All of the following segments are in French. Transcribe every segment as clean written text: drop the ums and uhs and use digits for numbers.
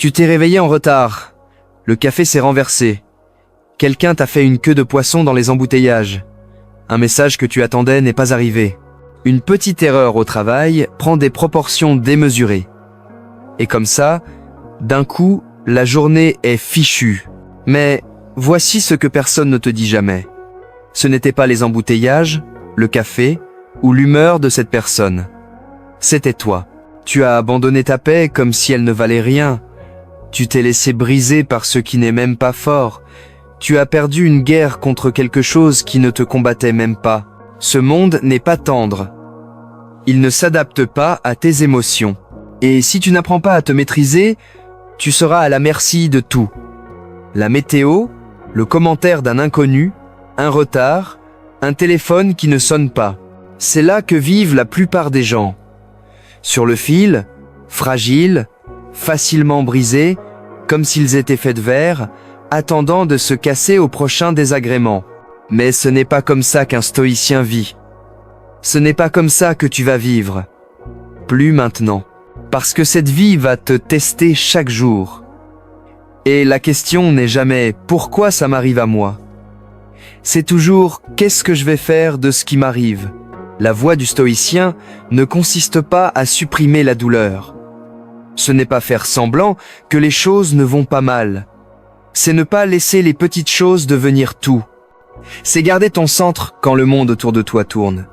Tu t'es réveillé en retard. Le café s'est renversé. Quelqu'un t'a fait une queue de poisson dans les embouteillages. Un message que tu attendais n'est pas arrivé. Une petite erreur au travail prend des proportions démesurées. Et comme ça, d'un coup, la journée est fichue. Mais voici ce que personne ne te dit jamais. Ce n'était pas les embouteillages, le café ou l'humeur de cette personne. C'était toi. Tu as abandonné ta paix comme si elle ne valait rien. Tu t'es laissé briser par ce qui n'est même pas fort. Tu as perdu une guerre contre quelque chose qui ne te combattait même pas. Ce monde n'est pas tendre. Il ne s'adapte pas à tes émotions. Et si tu n'apprends pas à te maîtriser, tu seras à la merci de tout. La météo, le commentaire d'un inconnu, un retard, un téléphone qui ne sonne pas. C'est là que vivent la plupart des gens. Sur le fil, fragiles, facilement brisés, comme s'ils étaient faits de verre, attendant de se casser au prochain désagrément. Mais ce n'est pas comme ça qu'un stoïcien vit. Ce n'est pas comme ça que tu vas vivre. Plus maintenant. Parce que cette vie va te tester chaque jour. Et la question n'est jamais « pourquoi ça m'arrive à moi ?» C'est toujours « qu'est-ce que je vais faire de ce qui m'arrive ?» La voie du stoïcien ne consiste pas à supprimer la douleur. Ce n'est pas faire semblant que les choses ne vont pas mal. C'est ne pas laisser les petites choses devenir tout. C'est garder ton centre quand le monde autour de toi tourne.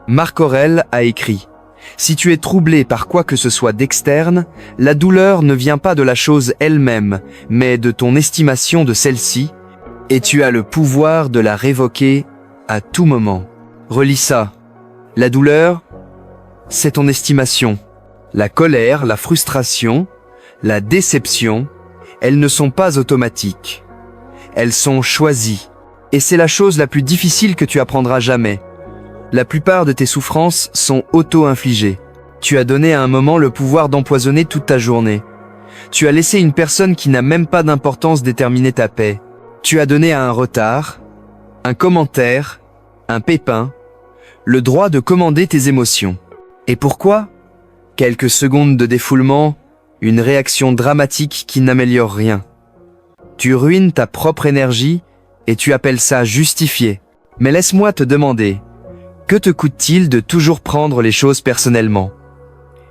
Marc Aurèle a écrit « Si tu es troublé par quoi que ce soit d'externe, la douleur ne vient pas de la chose elle-même, mais de ton estimation de celle-ci, et tu as le pouvoir de la révoquer à tout moment. » Relis ça. La douleur, c'est ton estimation. La colère, la frustration, la déception, elles ne sont pas automatiques. Elles sont choisies. Et c'est la chose la plus difficile que tu apprendras jamais. La plupart de tes souffrances sont auto-infligées. Tu as donné à un moment le pouvoir d'empoisonner toute ta journée. Tu as laissé une personne qui n'a même pas d'importance déterminer ta paix. Tu as donné à un retard, un commentaire, un pépin, le droit de commander tes émotions. Et pourquoi ? Quelques secondes de défoulement, une réaction dramatique qui n'améliore rien. Tu ruines ta propre énergie et tu appelles ça justifié. Mais laisse-moi te demander, que te coûte-t-il de toujours prendre les choses personnellement ?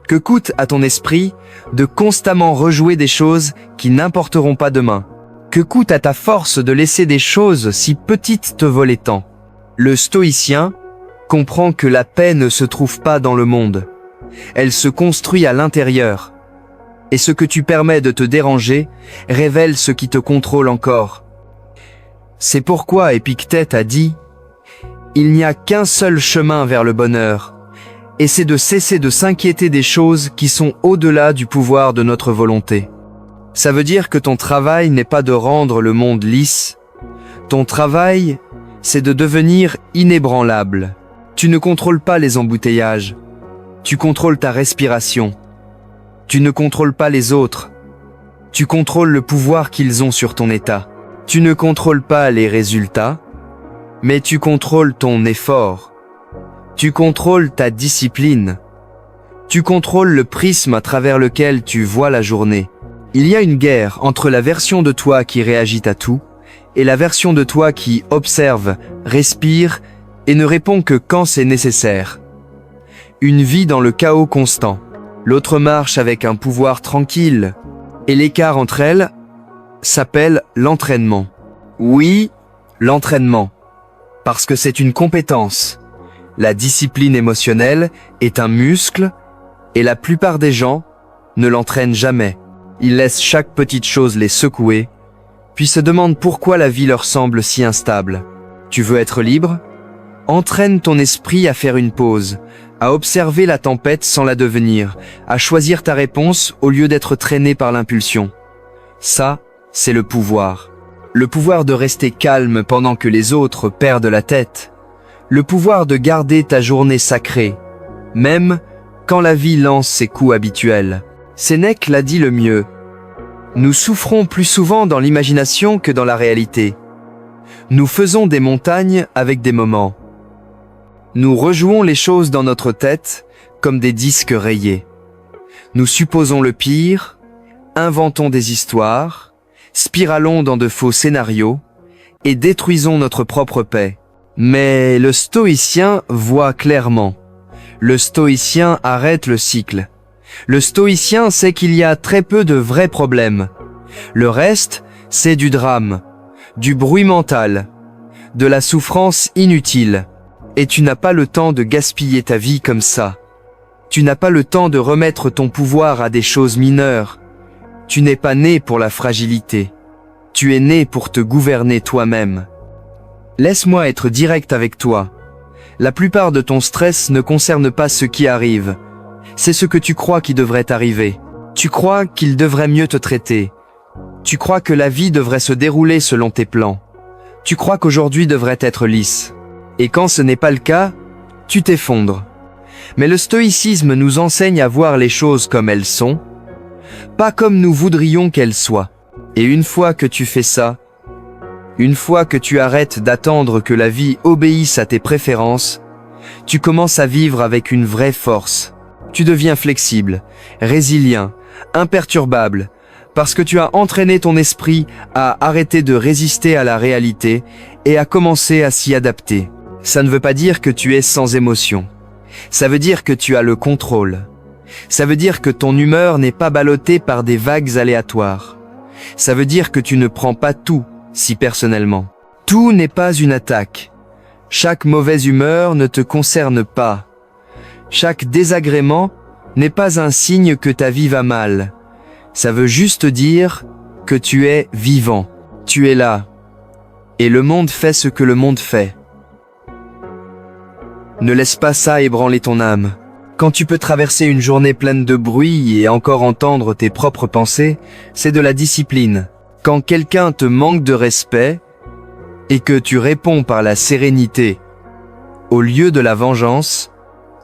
Que coûte à ton esprit de constamment rejouer des choses qui n'importeront pas demain ? Que coûte à ta force de laisser des choses si petites te voler tant ? Le stoïcien comprend que la paix ne se trouve pas dans le monde. Elle se construit à l'intérieur. Et ce que tu permets de te déranger révèle ce qui te contrôle encore. C'est pourquoi Épictète a dit « Il n'y a qu'un seul chemin vers le bonheur, et c'est de cesser de s'inquiéter des choses qui sont au-delà du pouvoir de notre volonté. » Ça veut dire que ton travail n'est pas de rendre le monde lisse. Ton travail, c'est de devenir inébranlable. Tu ne contrôles pas les embouteillages. Tu contrôles ta respiration. Tu ne contrôles pas les autres. Tu contrôles le pouvoir qu'ils ont sur ton état. Tu ne contrôles pas les résultats, mais tu contrôles ton effort. Tu contrôles ta discipline. Tu contrôles le prisme à travers lequel tu vois la journée. Il y a une guerre entre la version de toi qui réagit à tout et la version de toi qui observe, respire et ne répond que quand c'est nécessaire. Une vie dans le chaos constant. L'autre marche avec un pouvoir tranquille. Et l'écart entre elles s'appelle l'entraînement. Oui, l'entraînement. Parce que c'est une compétence. La discipline émotionnelle est un muscle et la plupart des gens ne l'entraînent jamais. Ils laissent chaque petite chose les secouer, puis se demandent pourquoi la vie leur semble si instable. Tu veux être libre ? Entraîne ton esprit à faire une pause, à observer la tempête sans la devenir, à choisir ta réponse au lieu d'être traîné par l'impulsion. Ça, c'est le pouvoir. Le pouvoir de rester calme pendant que les autres perdent la tête. Le pouvoir de garder ta journée sacrée, même quand la vie lance ses coups habituels. Sénèque l'a dit le mieux. Nous souffrons plus souvent dans l'imagination que dans la réalité. Nous faisons des montagnes avec des moments. Nous rejouons les choses dans notre tête comme des disques rayés. Nous supposons le pire inventons des histoires, spiralons dans de faux scénarios et détruisons notre propre paix. Mais le stoïcien voit clairement. Le stoïcien arrête le cycle. Le stoïcien sait qu'il y a très peu de vrais problèmes. Le reste, c'est du drame, du bruit mental, de la souffrance inutile. Et tu n'as pas le temps de gaspiller ta vie comme ça. Tu n'as pas le temps de remettre ton pouvoir à des choses mineures. Tu n'es pas né pour la fragilité. Tu es né pour te gouverner toi-même. Laisse-moi être direct avec toi. La plupart de ton stress ne concerne pas ce qui arrive. C'est ce que tu crois qui devrait t'arriver. Tu crois qu'il devrait mieux te traiter. Tu crois que la vie devrait se dérouler selon tes plans. Tu crois qu'aujourd'hui devrait être lisse. Et quand ce n'est pas le cas, tu t'effondres. Mais le stoïcisme nous enseigne à voir les choses comme elles sont, pas comme nous voudrions qu'elles soient. Et une fois que tu fais ça, une fois que tu arrêtes d'attendre que la vie obéisse à tes préférences, tu commences à vivre avec une vraie force. Tu deviens flexible, résilient, imperturbable, parce que tu as entraîné ton esprit à arrêter de résister à la réalité et à commencer à s'y adapter. Ça ne veut pas dire que tu es sans émotion. Ça veut dire que tu as le contrôle. Ça veut dire que ton humeur n'est pas ballottée par des vagues aléatoires. Ça veut dire que tu ne prends pas tout si personnellement. Tout n'est pas une attaque. Chaque mauvaise humeur ne te concerne pas. Chaque désagrément n'est pas un signe que ta vie va mal. Ça veut juste dire que tu es vivant. Tu es là. Et le monde fait ce que le monde fait. Ne laisse pas ça ébranler ton âme. Quand tu peux traverser une journée pleine de bruit et encore entendre tes propres pensées, c'est de la discipline. Quand quelqu'un te manque de respect et que tu réponds par la sérénité au lieu de la vengeance,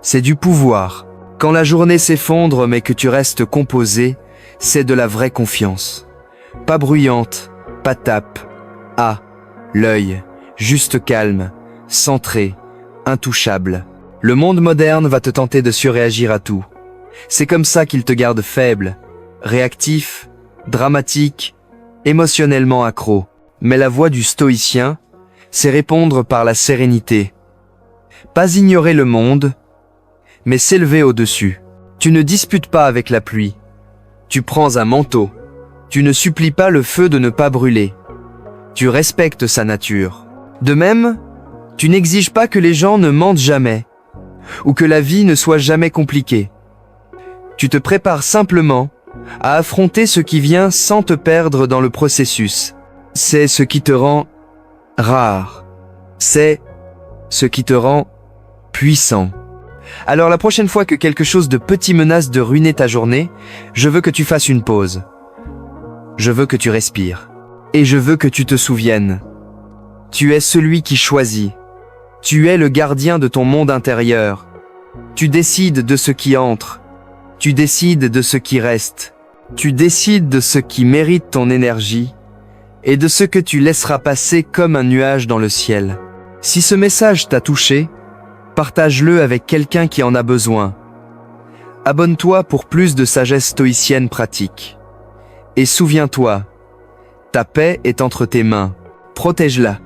c'est du pouvoir. Quand la journée s'effondre mais que tu restes composé, c'est de la vraie confiance. Pas bruyante, pas tape. L'œil, juste calme, centré, intouchable. Le monde moderne va te tenter de surréagir à tout. C'est comme ça qu'il te garde faible, réactif, dramatique, émotionnellement accro. Mais la voie du stoïcien, c'est répondre par la sérénité. Pas ignorer le monde, mais s'élever au-dessus. Tu ne disputes pas avec la pluie. Tu prends un manteau. Tu ne supplies pas le feu de ne pas brûler. Tu respectes sa nature. De même, tu n'exiges pas que les gens ne mentent jamais, ou que la vie ne soit jamais compliquée. Tu te prépares simplement à affronter ce qui vient sans te perdre dans le processus. C'est ce qui te rend rare. C'est ce qui te rend puissant. Alors la prochaine fois que quelque chose de petit menace de ruiner ta journée, je veux que tu fasses une pause. Je veux que tu respires. Et je veux que tu te souviennes. Tu es celui qui choisit. Tu es le gardien de ton monde intérieur. Tu décides de ce qui entre. Tu décides de ce qui reste. Tu décides de ce qui mérite ton énergie et de ce que tu laisseras passer comme un nuage dans le ciel. Si ce message t'a touché, partage-le avec quelqu'un qui en a besoin. Abonne-toi pour plus de sagesse stoïcienne pratique. Et souviens-toi, ta paix est entre tes mains. Protège-la.